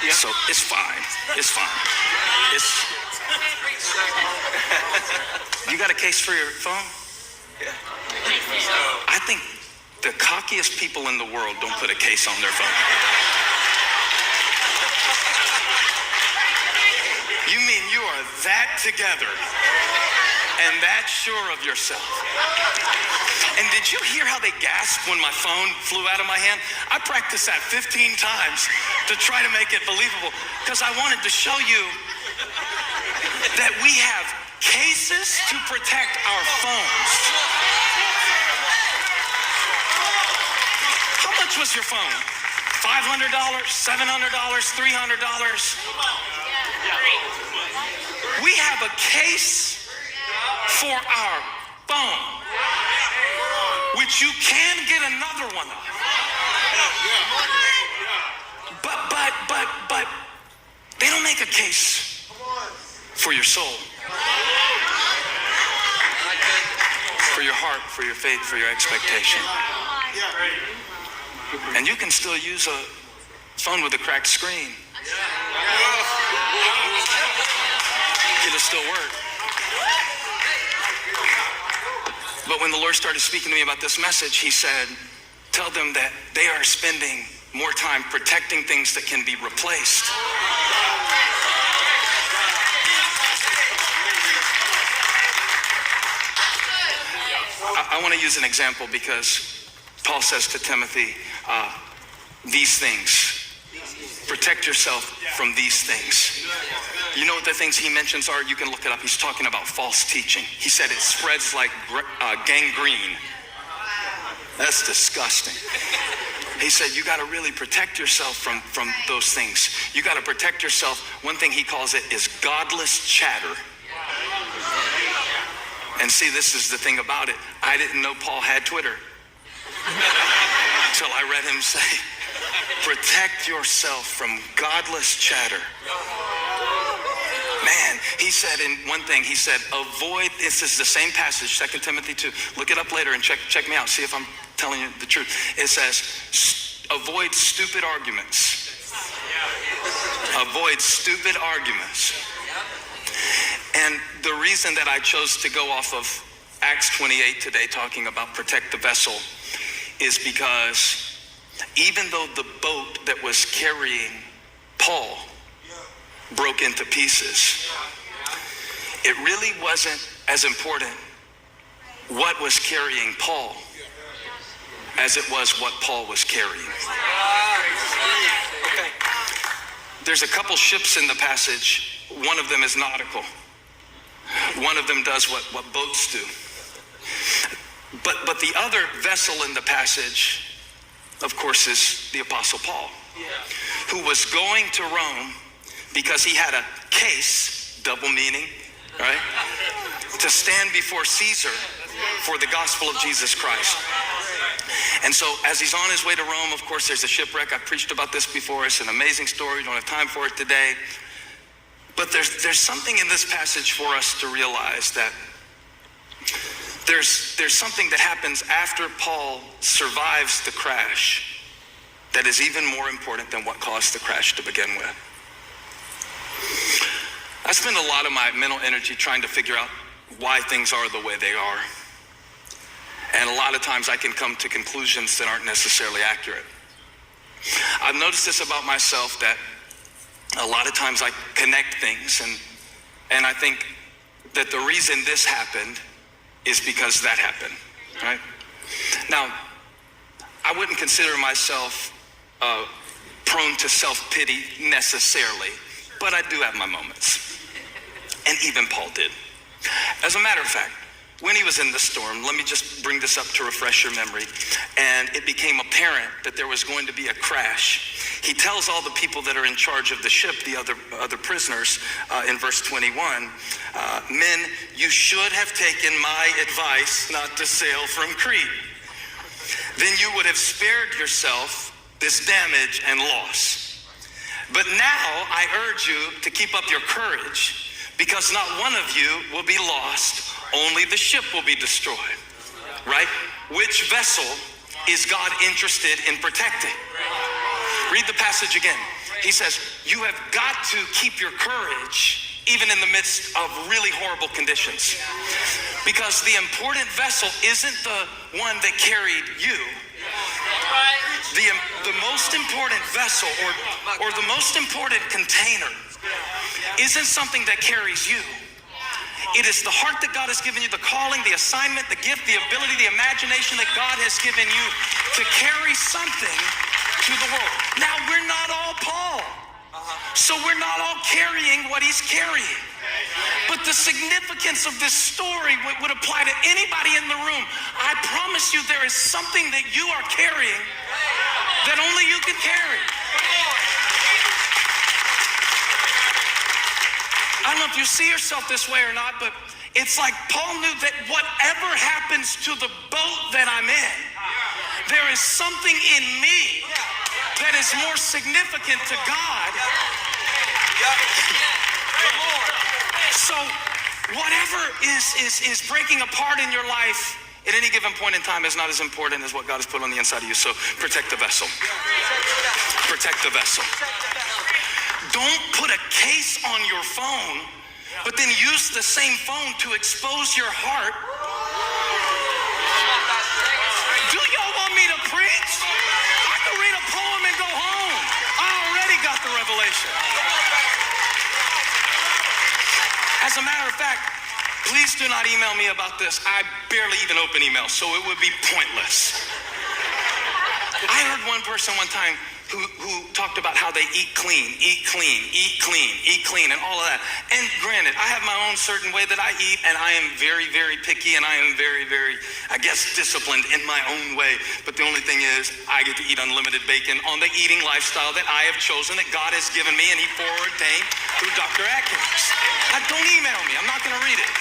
Yeah. So it's fine. It's fine. You got a case for your phone? Yeah. I think the cockiest people in the world don't put a case on their phone. You mean you are that together and that sure of yourself? And did you hear how they gasped when my phone flew out of my hand? I practiced that 15 times to try to make it believable because I wanted to show you that we have cases to protect our phones. How much was your phone? $500, $700, $300? We have a case for our phone, which you can get another one of. But they don't make a case for your soul, for your heart, for your faith, for your expectation. And you can still use a phone with a cracked screen. It'll still work. But when the Lord started speaking to me about this message, he said, tell them that they are spending more time protecting things that can be replaced. I want to use an example because Paul says to Timothy, these things. Protect yourself from these things. You know what the things he mentions are? You can look it up. He's talking about false teaching. He said it spreads like gangrene. That's disgusting. He said you got to really protect yourself from those things. You got to protect yourself. One thing he calls it is godless chatter. And see, this is the thing about it. I didn't know Paul had Twitter until I read him say, protect yourself from godless chatter. Man, he said in one thing, he said, avoid, this is the same passage, 2 Timothy 2. Look it up later and check me out. See if I'm telling you the truth. It says, avoid stupid arguments. Avoid stupid arguments. And the reason that I chose to go off of Acts 28 today, talking about protect the vessel, is because even though the boat that was carrying Paul broke into pieces, it really wasn't as important what was carrying Paul as it was what Paul was carrying. There's a couple ships in the passage. One of them is nautical. One of them does what boats do. But the other vessel in the passage, of course, is the Apostle Paul, who was going to Rome because he had a case, double meaning, right, to stand before Caesar for the gospel of Jesus Christ. And so as he's on his way to Rome, of course, there's a shipwreck. I've preached about this before. It's an amazing story. We don't have time for it today. But there's something in this passage for us to realize, that there's something that happens after Paul survives the crash that is even more important than what caused the crash to begin with. I spend a lot of my mental energy trying to figure out why things are the way they are. And a lot of times I can come to conclusions that aren't necessarily accurate. I've noticed this about myself, that a lot of times I connect things and I think that the reason this happened is because that happened, right? Now, I wouldn't consider myself prone to self-pity necessarily, but I do have my moments. And even Paul did. As a matter of fact, when he was in the storm, let me just bring this up to refresh your memory, and it became apparent that there was going to be a crash. He tells all the people that are in charge of the ship, the other prisoners, in verse 21, men, you should have taken my advice not to sail from Crete. Then you would have spared yourself this damage and loss. But now I urge you to keep up your courage, because not one of you will be lost, only the ship will be destroyed, right? Which vessel is God interested in protecting? Read the passage again. He says, you have got to keep your courage even in the midst of really horrible conditions, because the important vessel isn't the one that carried you. The most important vessel or the most important container isn't something that carries you. It is the heart that God has given you, the calling, the assignment, the gift, the ability, the imagination that God has given you to carry something to the world. Now, we're not all Paul, so we're not all carrying what he's carrying. But the significance of this story would apply to anybody in the room. I promise you there is something that you are carrying that only you can carry. I don't know if you see yourself this way or not, but it's like Paul knew that whatever happens to the boat that I'm in, there is something in me that is more significant to God. So whatever is breaking apart in your life at any given point in time is not as important as what God has put on the inside of you. So protect the vessel. Protect the vessel. Don't put a case on your phone, but then use the same phone to expose your heart. Do y'all want me to preach? I can read a poem and go home. I already got the revelation. As a matter of fact, please do not email me about this. I barely even open emails, so it would be pointless. I heard one person one time who talked about how they eat clean, and all of that. And granted, I have my own certain way that I eat, and I am very, very picky, and I am very, very, I guess, disciplined in my own way. But the only thing is, I get to eat unlimited bacon on the eating lifestyle that I have chosen, that God has given me, and he foreordained through Dr. Atkins. Don't email me. I'm not going to read it.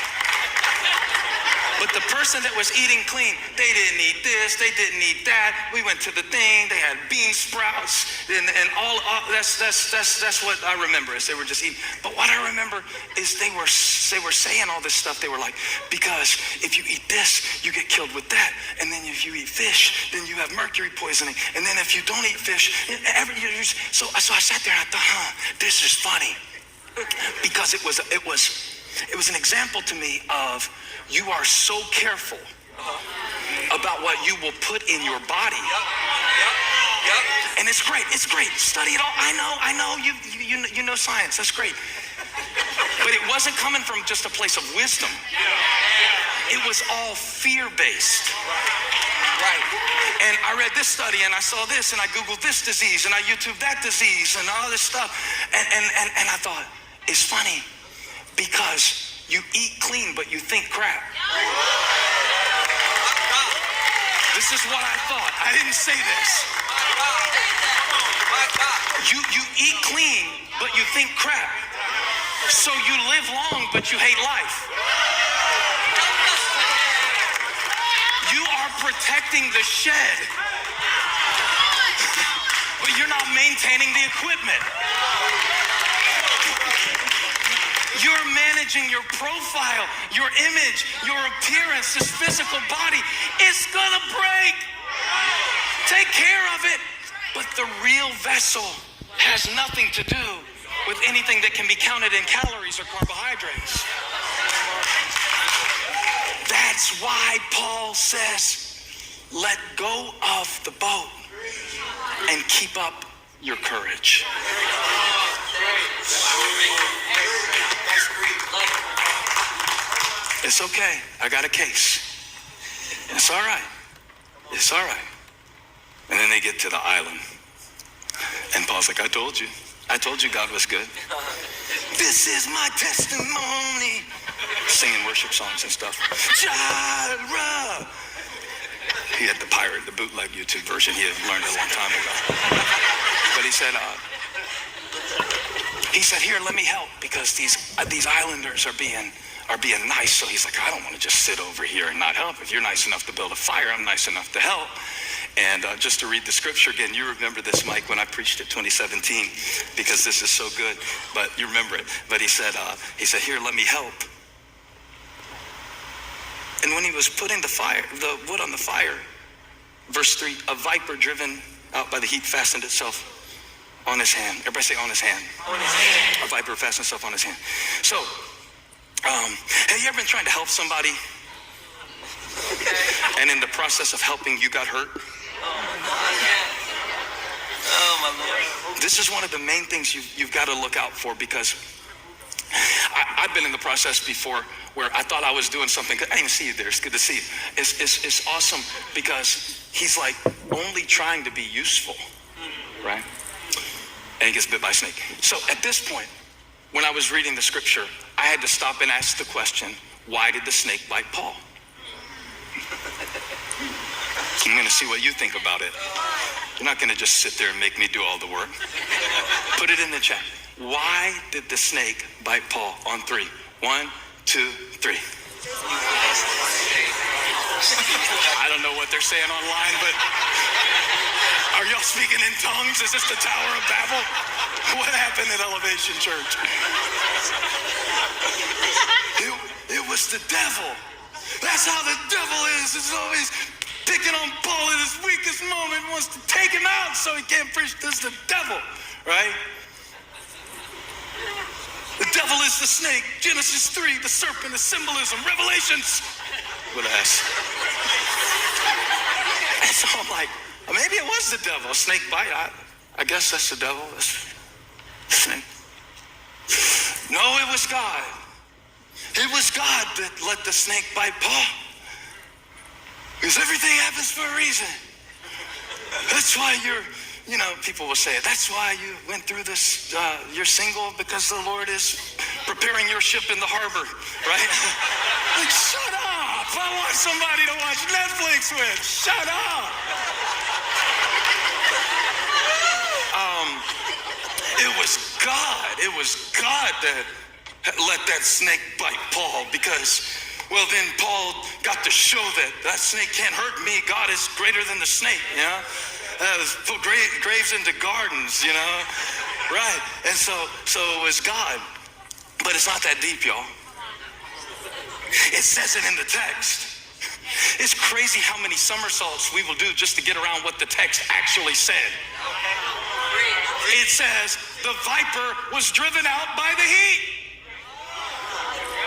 But the person that was eating clean, they didn't eat this, they didn't eat that. We went to the thing, they had bean sprouts, and all that's what I remember is they were just eating. But what I remember is they were saying all this stuff. They were like, because if you eat this, you get killed with that. And then if you eat fish, then you have mercury poisoning. And then if you don't eat fish, so I sat there and I thought, this is funny. Because it was an example to me of you are so careful about what you will put in your body. And it's great. Study it all. I know you know science. That's great. But it wasn't coming from just a place of wisdom. It was all fear-based. Right. And I read this study and I saw this and I Googled this disease and I YouTubed that disease and all this stuff. And I thought, it's funny because you eat clean, but you think crap. This is what I thought. I didn't say this. You eat clean, but you think crap. So you live long, but you hate life. You are protecting the shed, but you're not maintaining the equipment. You're managing your profile, your image, your appearance, this physical body. It's gonna break. Take care of it. But the real vessel has nothing to do with anything that can be counted in calories or carbohydrates. That's why Paul says, let go of the boat and keep up your courage. It's okay. I got a case. It's all right. It's all right. And then they get to the island. And Paul's like, I told you God was good. This is my testimony. Singing worship songs and stuff. Jireh. He had the pirate, the bootleg YouTube version. He had learned it a long time ago. But he said, here, let me help because these islanders are being nice. So he's like, I don't want to just sit over here and not help. If you're nice enough to build a fire, I'm nice enough to help. And just to read the scripture again, you remember this, Mike, when I preached it 2017, because this is so good, but you remember it. But he said, here, let me help. And when he was putting the wood on the fire, verse 3, a viper driven out by the heat fastened itself on his hand. Everybody say on his hand. On his hand. A viper fastened itself on his hand. So, have you ever been trying to help somebody? And in the process of helping, you got hurt? This is one of the main things you've got to look out for, because I've been in the process before where I thought I was doing something. I didn't even see you there. It's good to see you. It's awesome because he's like only trying to be useful, right? And he gets bit by a snake. So at this point, when I was reading the scripture, I had to stop and ask the question, why did the snake bite Paul? I'm going to see what you think about it. You're not going to just sit there and make me do all the work. Put it in the chat. Why did the snake bite Paul? On 3. 1, 2, 3. I don't know what they're saying online, but are y'all speaking in tongues? Is this the Tower of Babel? What happened at Elevation Church? It was the devil. That's how the devil is. He's always picking on Paul at his weakest moment, wants to take him out so he can't preach. This is the devil, right? The devil is the snake. Genesis 3, the serpent, the symbolism, Revelations with an S. And so I'm like, maybe it was the devil. A snake bite. I guess that's the devil. That's the snake. No, it was God. It was God that let the snake bite Paul. Because everything happens for a reason. That's why people will say it. That's why you went through this, you're single, because the Lord is preparing your ship in the harbor, right? Like, shut up. I want somebody to watch Netflix with. Shut up. It was God. It was God that let that snake bite Paul, because, well, then Paul got to show that snake can't hurt me. God is greater than the snake, you know? Put graves into gardens, you know? Right. And so it was God. But it's not that deep, y'all. It says it in the text. It's crazy how many somersaults we will do just to get around what the text actually said. It says the viper was driven out by the heat.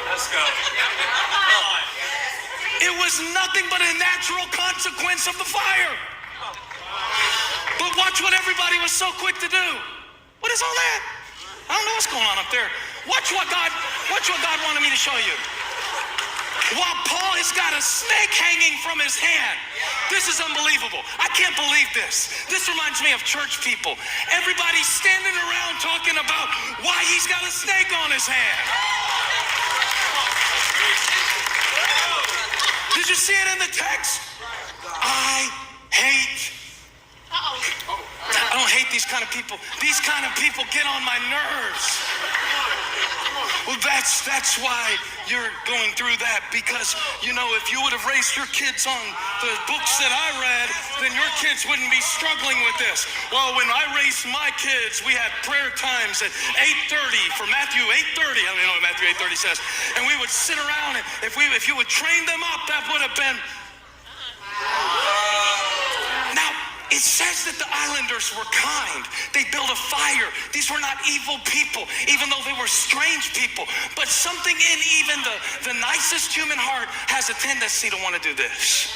Let's go. It was nothing but a natural consequence of the fire. But watch what everybody was so quick to do. What is all that? I don't know what's going on up there. Watch what God wanted me to show you. While Paul has got a snake hanging from his hand. This is unbelievable. I can't believe this. This reminds me of church people. Everybody's standing around talking about why he's got a snake on his hand. Did you see it in the text? I don't hate these kind of people. These kind of people get on my nerves. Well, that's why you're going through that, because, if you would have raised your kids on the books that I read, then your kids wouldn't be struggling with this. Well, when I raised my kids, we had prayer times at 8:30 for Matthew 8:30. I don't know what Matthew 8:30 says. And we would sit around, and if you would train them up, that would have been... Now, it says that the islanders were kind. They built a fire. These were not evil people, even though they were strange people. But something in even the nicest human heart has a tendency to want to do this.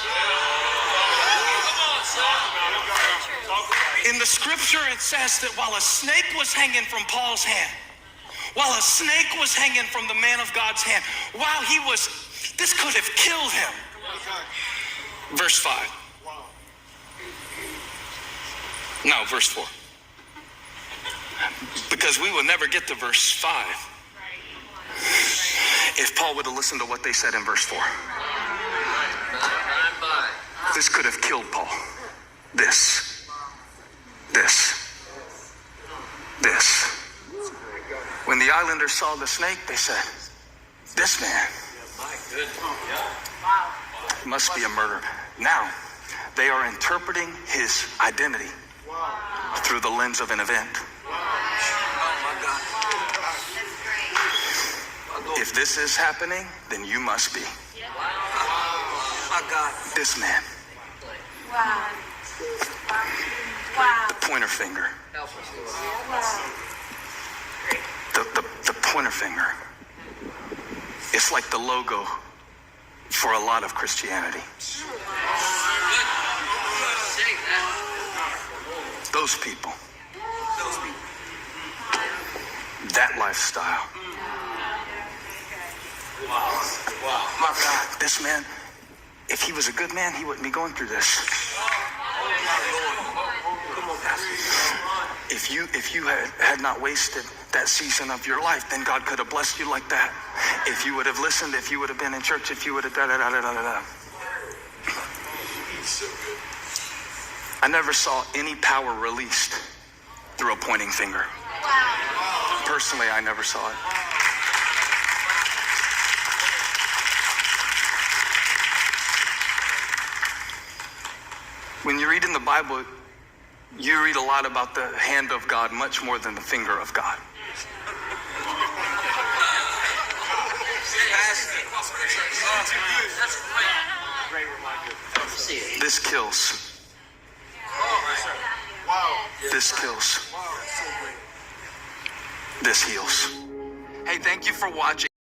In the scripture, it says that while a snake was hanging from Paul's hand, while a snake was hanging from the man of God's hand, this could have killed him. Verse 5. No, verse 4. Because we will never get to verse 5 if Paul would have listened to what they said in verse 4. This could have killed Paul. This. When the islanders saw the snake, they said, this man must be a murderer. Now, they are interpreting his identity through the lens of an event. If this is happening, then you must be. This man. The pointer finger. The pointer finger. It's like the logo for a lot of Christianity. Those people. that lifestyle. Wow. My God. This man, if he was a good man, he wouldn't be going through this. If you had not wasted that season of your life, then God could have blessed you like that. If you would have listened, if you would have been in church, if you would have da-da-da-da-da-da. I never saw any power released through a pointing finger. Personally, I never saw it. When you read in the Bible, you read a lot about the hand of God much more than the finger of God. This kills. This kills. This heals. Hey, thank you for watching.